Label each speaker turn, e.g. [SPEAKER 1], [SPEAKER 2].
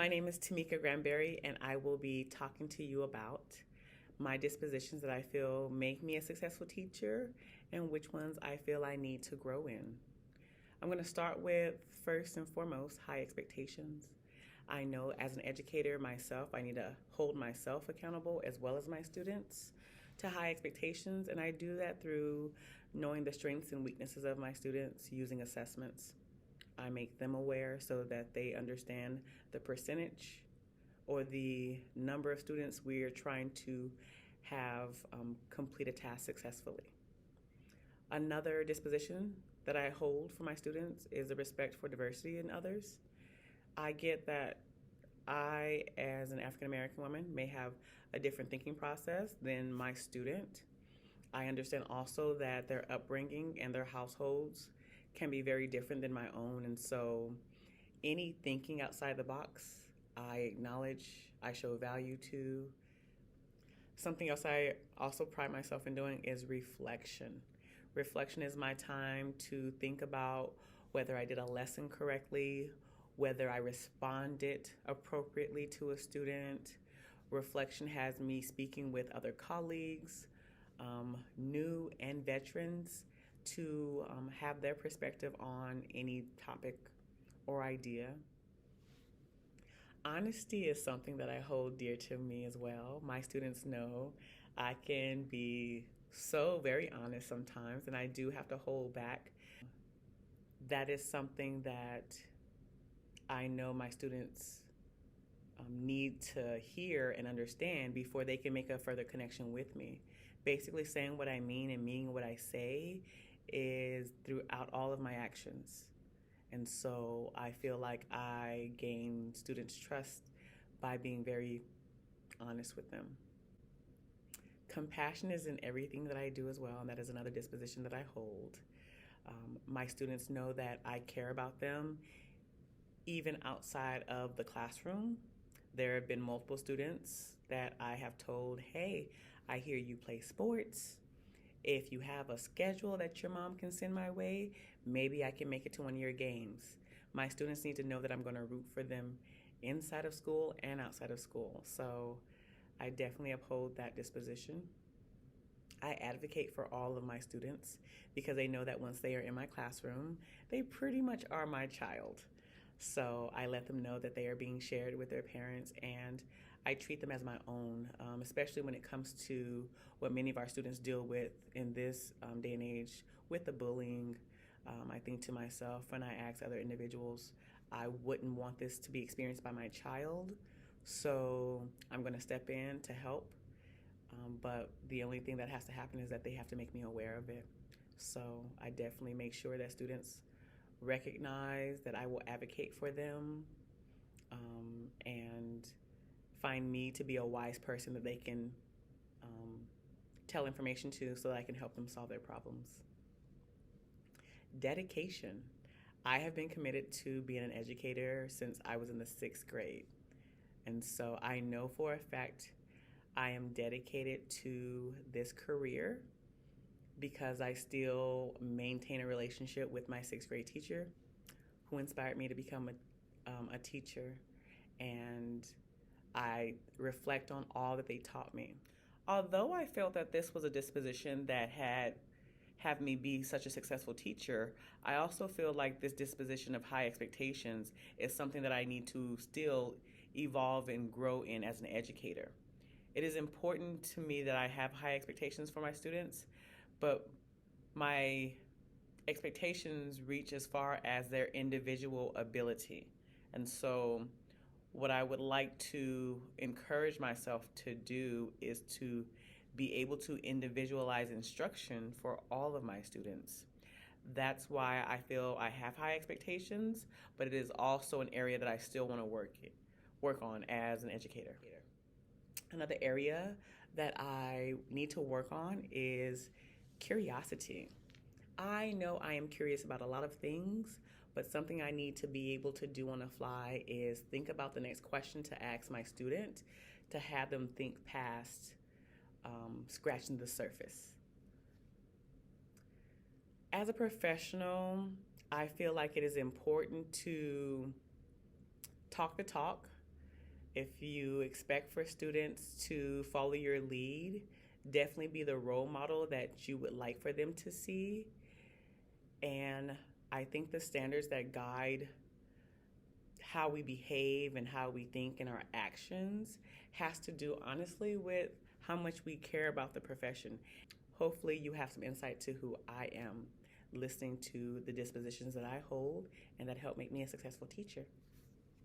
[SPEAKER 1] My name is Tamika Granberry, and I will be talking to you about my dispositions that I feel make me a successful teacher and which ones I feel I need to grow in. I'm going to start with, first and foremost, high expectations. I know as an educator myself, I need to hold myself accountable as well as my students to high expectations, and I do that through knowing the strengths and weaknesses of my students using assessments. I make them aware so that they understand the percentage or the number of students we are trying to have complete a task successfully. Another disposition that I hold for my students is a respect for diversity in others. I get that I, as an African American woman, may have a different thinking process than my student. I understand also that their upbringing and their households can be very different than my own. And so, any thinking outside the box, I acknowledge, I show value to. Something else I also pride myself in doing is reflection. Reflection is my time to think about whether I did a lesson correctly, whether I responded appropriately to a student. Reflection has me speaking with other colleagues, new and veterans, to have their perspective on any topic or idea. Honesty is something that I hold dear to me as well. My students know I can be so very honest sometimes, and I do have to hold back. That is something that I know my students need to hear and understand before they can make a further connection with me. Basically, saying what I mean and meaning what I say is throughout all of my actions. And so I feel like I gain students' trust by being very honest with them. Compassion is in everything that I do as well, and that is another disposition that I hold. My students know that I care about them even outside of the classroom. There have been multiple students that I have told, hey, I hear you play sports. If you have a schedule that your mom can send my way, maybe I can make it to one of your games. My students need to know that I'm going to root for them inside of school and outside of school. So I definitely uphold that disposition. I advocate for all of my students because they know that once they are in my classroom, they pretty much are my child. So I let them know that they are being shared with their parents, and I treat them as my own, especially when it comes to what many of our students deal with in this day and age with the bullying. I think to myself when I ask other individuals, I wouldn't want this to be experienced by my child, so I'm going to step in to help. But the only thing that has to happen is that they have to make me aware of it. So I definitely make sure that students recognize that I will advocate for them, and find me to be a wise person that they can tell information to so that I can help them solve their problems. Dedication. I have been committed to being an educator since I was in the sixth grade. And so I know for a fact I am dedicated to this career because I still maintain a relationship with my sixth grade teacher who inspired me to become a teacher. And I reflect on all that they taught me. Although I felt that this was a disposition that had have me be such a successful teacher, I also feel like this disposition of high expectations is something that I need to still evolve and grow in as an educator. It is important to me that I have high expectations for my students, but my expectations reach as far as their individual ability. And so what I would like to encourage myself to do is to be able to individualize instruction for all of my students. That's why I feel I have high expectations, but it is also an area that I still want to work on as an educator. Another area that I need to work on is curiosity. I know I am curious about a lot of things, but something I need to be able to do on the fly is think about the next question to ask my student to have them think past scratching the surface. As a professional, I feel like it is important to talk the talk, If you expect for students to follow your lead, definitely be the role model that you would like for them to see. And I think the standards that guide how we behave and how we think and our actions has to do honestly with how much we care about the profession. Hopefully, you have some insight to who I am listening to the dispositions that I hold and that help make me a successful teacher.